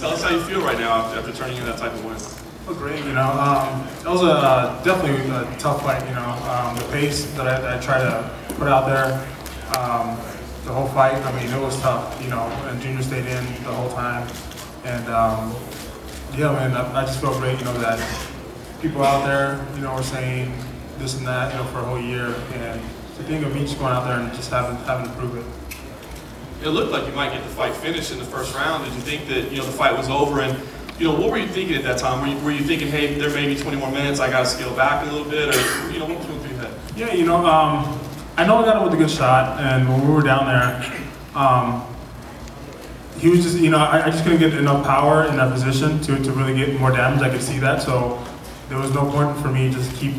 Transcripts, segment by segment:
Tell us how you feel right now after turning in that type of win. Oh, great, you know. It was definitely a tough fight, you know. The pace that I tried to put out there, the whole fight, I mean, it was tough, you know, and Junior stayed in the whole time. And yeah, man, I just felt great, you know, that people out there, you know, were saying this and that, you know, for a whole year. And to think of me just going out there and just having to prove it. It looked like you might get the fight finished in the first round. Did you think that, you know, the fight was over? And, you know, what were you thinking at that time? Were you thinking, hey, there may be 20 more minutes, I got to scale back a little bit? Or, you know, what was going through your head? Yeah, you know, I know I got him with a good shot. And when we were down there, he was just, you know, I just couldn't get enough power in that position to really get more damage. I could see that. So there was no point for me just keep,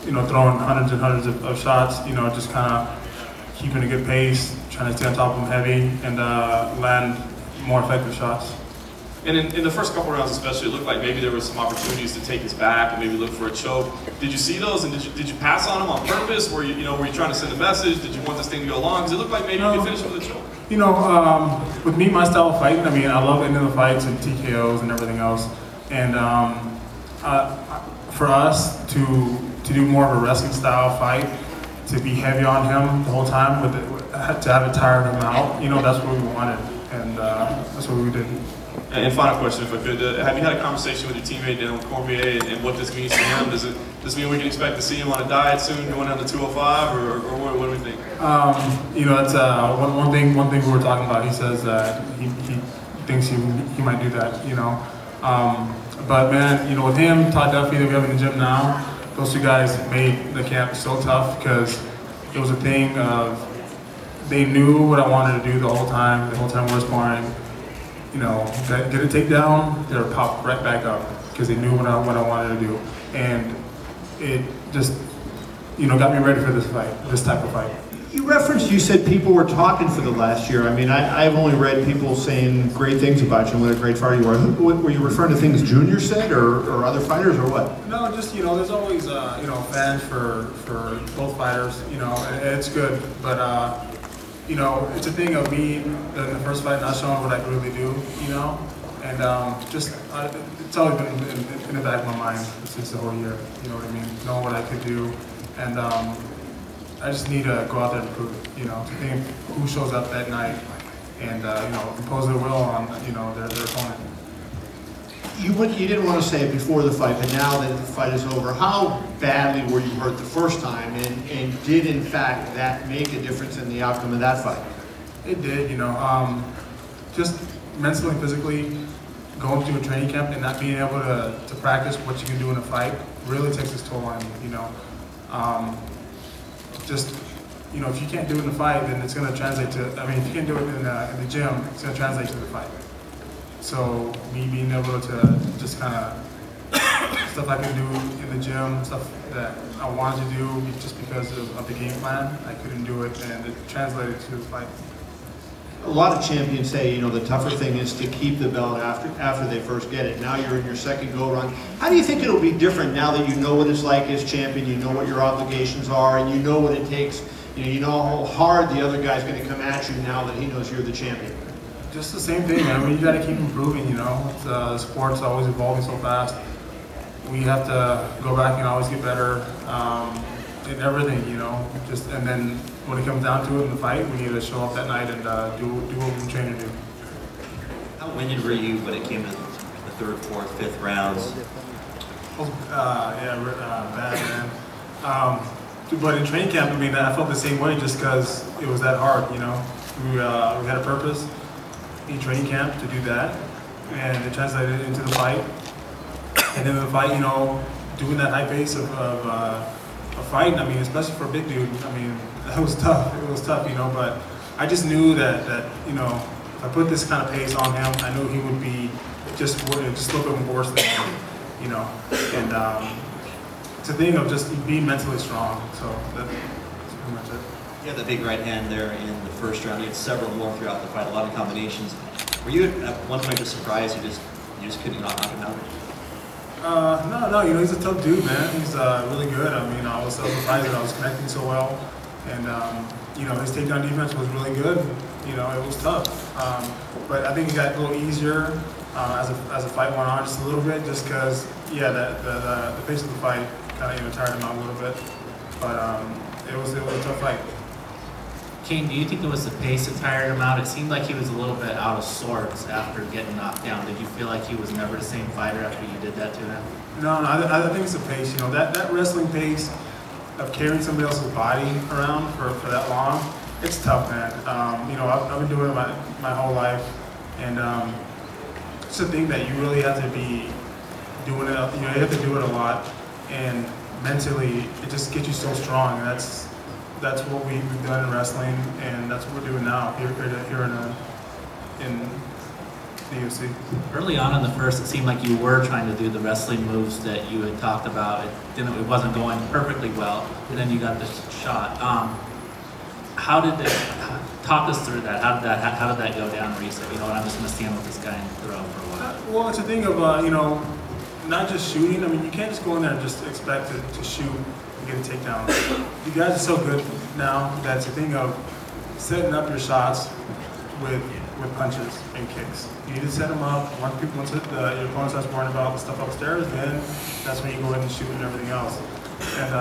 you know, throwing hundreds and hundreds of shots, you know, just kind of keeping a good pace, trying to stay on top of him heavy and land more effective shots. And in the first couple rounds especially, it looked like maybe there were some opportunities to take his back and maybe look for a choke. Did you see those, and did you pass on him on purpose? Were you trying to send a message? Did you want this thing to go long? Because it looked like maybe you could finish it with a choke. You know, with me, my style of fighting, I mean, I love ending the fights and TKOs and everything else. And for us to do more of a wrestling style fight, to be heavy on him the whole time, to have it tired him out, you know, that's what we wanted, and that's what we did. And final question, if I could, have you had a conversation with your teammate Daniel Cormier and what this means to him? Does this mean we can expect to see him on a diet soon, going down to 205, or what do we think? You know, that's one thing we were talking about. He says that he thinks he might do that, you know. But man, you know, with him, Todd Duffy that we have in the gym now, those two guys made the camp so tough because it was a thing of they knew what I wanted to do the whole time we were sparring. You know, get a takedown, they would pop right back up because they knew what I wanted to do. And it just, you know, got me ready for this fight, this type of fight. You said people were talking for the last year. I mean, I've only read people saying great things about you and what a great fighter you are. Were you referring to things Junior said or other fighters or what? No, just, you know, there's always, you know, fans for both fighters, you know, and it's good. But, you know, it's a thing of me in the first fight not showing what I really do, you know, and just it's always been in the back of my mind since the whole year, you know what I mean, knowing what I could do, and I just need to go out there and prove it, you know, to think who shows up that night and, you know, impose their will on, you know, their opponent. You didn't want to say it before the fight, but now that the fight is over, how badly were you hurt the first time, and did in fact that make a difference in the outcome of that fight? It did, you know, just mentally and physically going through a training camp and not being able to practice what you can do in a fight really takes its toll on you, you know. Just, you know, if you can't do it in a fight, then it's going to translate to, I mean, if you can't do it in the gym, it's going to translate to the fight. So me being able to just kind of stuff I can do in the gym, stuff that I wanted to do just because of the game plan, I couldn't do it, and it translated to the fight. A lot of champions say, you know, the tougher thing is to keep the belt after they first get it. Now you're in your second go-around. How do you think it'll be different now that you know what it's like as champion, you know what your obligations are, and you know what it takes, you know how hard the other guy's going to come at you now that he knows you're the champion? Just the same thing, man. I mean, you got to keep improving, you know. The sport's always evolving so fast. We have to go back and always get better in everything, you know. Just, and then when it comes down to it in the fight, we need to show up that night and do what we train to do. How winded were you when it came to the third, fourth, fifth rounds? Yeah, bad, man. But in training camp, I mean, I felt the same way just because it was that hard, you know. We had a purpose in training camp to do that, and it translated into the fight. And then the fight, you know, doing that high pace of fighting, I mean, especially for a big dude, I mean, it was tough. It was tough, you know, but I just knew that you know, if I put this kind of pace on him, I knew he would be just a little bit worse than me, you know. And it's a thing of just being mentally strong, so that's pretty much it. You had the big right hand there in the first round. You had several more throughout the fight, a lot of combinations. Were you at one point just surprised you just couldn't knock him down? No, you know, he's a tough dude, man. He's really good. I mean, I was so surprised that I was connecting so well. And, you know, his takedown defense was really good. You know, it was tough. But I think it got a little easier as the fight went on just a little bit, just because, yeah, the pace of the fight kind of tired him out a little bit. But it was a tough fight. Cain, do you think it was the pace that tired him out? It seemed like he was a little bit out of sorts after getting knocked down. Did you feel like he was never the same fighter after you did that to him? No, I think it's the pace. You know, that wrestling pace of carrying somebody else's body around for that long, it's tough, man. You know, I've been doing it my whole life, and it's a thing that you really have to be doing it. You know, you have to do it a lot, and mentally, it just gets you so strong. And that's what we've done in wrestling, and that's what we're doing now here in the UFC. Early on in the first, it seemed like you were trying to do the wrestling moves that you had talked about. It wasn't going perfectly well, and then you got this shot. How did talk us through that? How did that go down, where you said, you know what, I'm just going to stand with this guy and throw for a while? Well, it's a thing of you know, not just shooting. I mean, you can't just go in there and just expect to shoot and get a takedown. You guys are so good now that it's a thing of setting up your shots with punches and kicks. You need to set them up. Once your opponent starts worrying about the stuff upstairs, then that's when you go in and shoot and everything else. And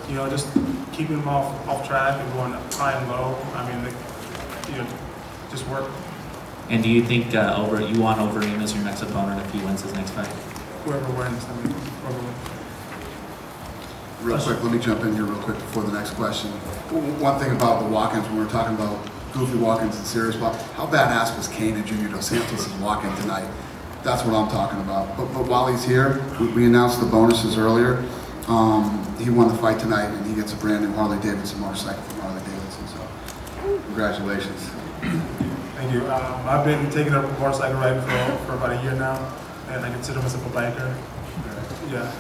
you know, just keeping them off track and going high and low. I mean, you know, just work. And do you think you want Overeem as your next opponent if he wins his next fight? Whoever wins, I mean, whoever wins. Real quick, let me jump in here real quick before the next question. One thing about the walk-ins, when we're talking about goofy walk-ins and serious walk, how badass was Cain and Junior Dos Santos' walk-in tonight? That's what I'm talking about. But while he's here, we announced the bonuses earlier. He won the fight tonight, and he gets a brand new Harley Davidson motorcycle from Harley Davidson. So, congratulations. Thank you. I've been taking up motorcycle riding for about a year now, and I consider myself a biker. Yeah,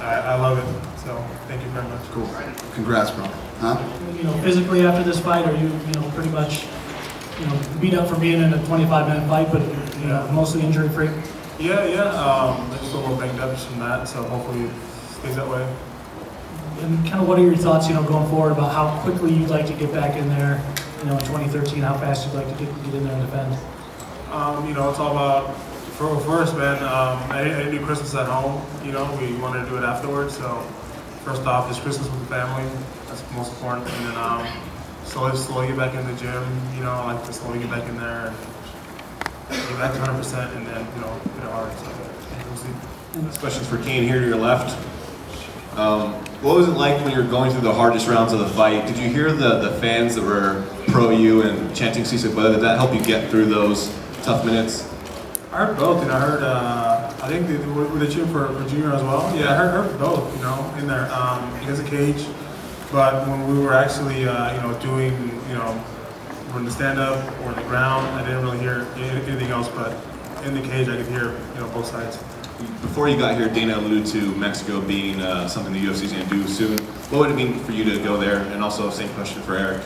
I love it. So thank you very much. Cool. Congrats, bro. Huh? You know, physically after this fight, are you pretty much, beat up for being in a 25-minute fight, but mostly injury-free? Yeah. I just a little banged up from that, so hopefully it stays that way. And kind of what are your thoughts, going forward about how quickly you'd like to get back in there, in 2013, how fast you'd like to get in there and defend? It's all about, first, man, I didn't do Christmas at home, we wanted to do it afterwards, so first off, just Christmas with the family, that's most important, and then slowly get back in the gym, I like to slowly get back in there and get back to 100%, and then, hit it hard, so we'll see. This question's for Cain here to your left. What was it like when you were going through the hardest rounds of the fight? Did you hear the fans that were pro you and chanting Cisa Buena? Did that help you get through those tough minutes? I heard both, and I heard, I think were they cheering for Junior as well? Yeah, I heard both, in there, against the cage. But when we were actually, doing, when the stand-up or the ground, I didn't really hear anything else, but in the cage I could hear, both sides. Before you got here, Dana alluded to Mexico being something the UFC is going to do soon. What would it mean for you to go there? And also, same question for Eric.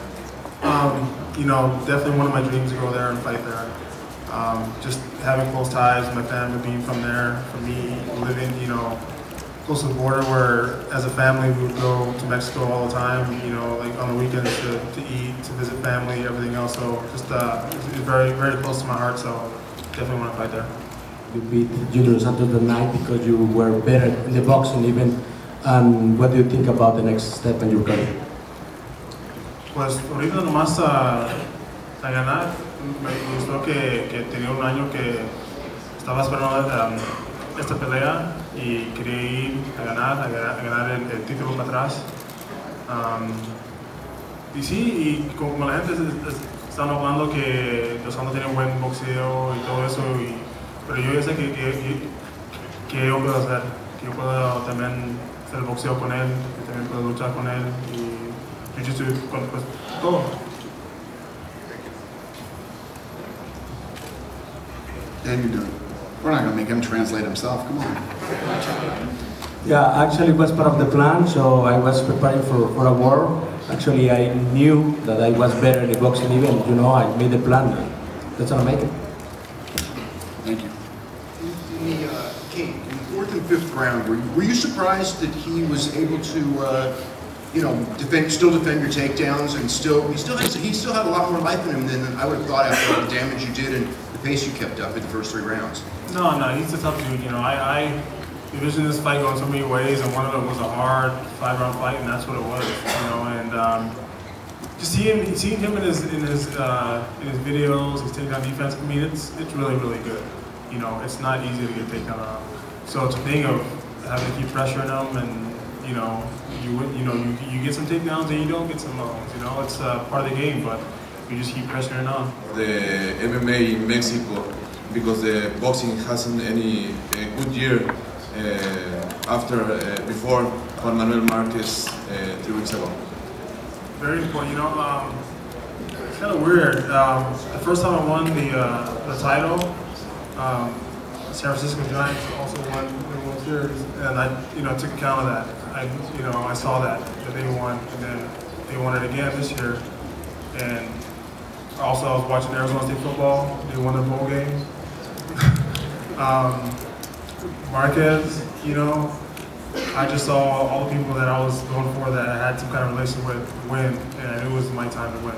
Definitely one of my dreams to go there and fight there. Just having close ties with my family, being from there, for me, living, close to the border where, as a family, we would go to Mexico all the time, like on the weekends to eat, to visit family, everything else. So just, it's very, very close to my heart, so definitely want to fight there. You beat Junior Santos tonight because you were better in the boxing even. What do you think about the next step in your career? Pues ahorita nomás a ganar. Me gustó que tenía un año que estaba esperando esta pelea y quería ir a ganar el título para atrás. Y sí, y como la gente están hablando que Dos Santos tiene buen boxeo y todo eso, pero yo ya sé que yo puedo hacer, que yo puedo también hacer el boxeo con él, que también puedo luchar con él y jiu-jitsu con pues, todo. And you do it. We're not going to make him translate himself. Come on. Yeah, actually it was part of the plan, so I was preparing for a war. Actually, I knew that I was better in the boxing event, I made the plan. That's how I make it. Thank you. Cain, in the 4th and 5th round, were you surprised that he was able to you know, still defend your takedowns, and he still had a lot more life in him than I would have thought after all the damage you did and the pace you kept up in the first 3 rounds. No, he's a tough dude. You know, I envisioned this fight going so many ways, and one of them was a hard 5-round fight, and that's what it was. You know, and just seeing him in his videos, his takedown defense. I mean, it's really good. You know, it's not easy to get takedown on. So it's a thing of having to keep pressuring him, and you know, you get some takedowns and you don't get some lows. You know, it's part of the game, but you just keep pressuring on. The MMA in Mexico, because the boxing hasn't any good year before Juan Manuel Marquez 3 weeks ago. Very important. You know, it's kind of weird. The first time I won the title, San Francisco Giants also won the World Series, and I, you know, took account of that. I saw that they won, and then they won it again this year. And also, I was watching Arizona State football. They won their bowl game. Marquez, you know, I just saw all the people that I was going for that I had some kind of relation with win, and it was my time to win.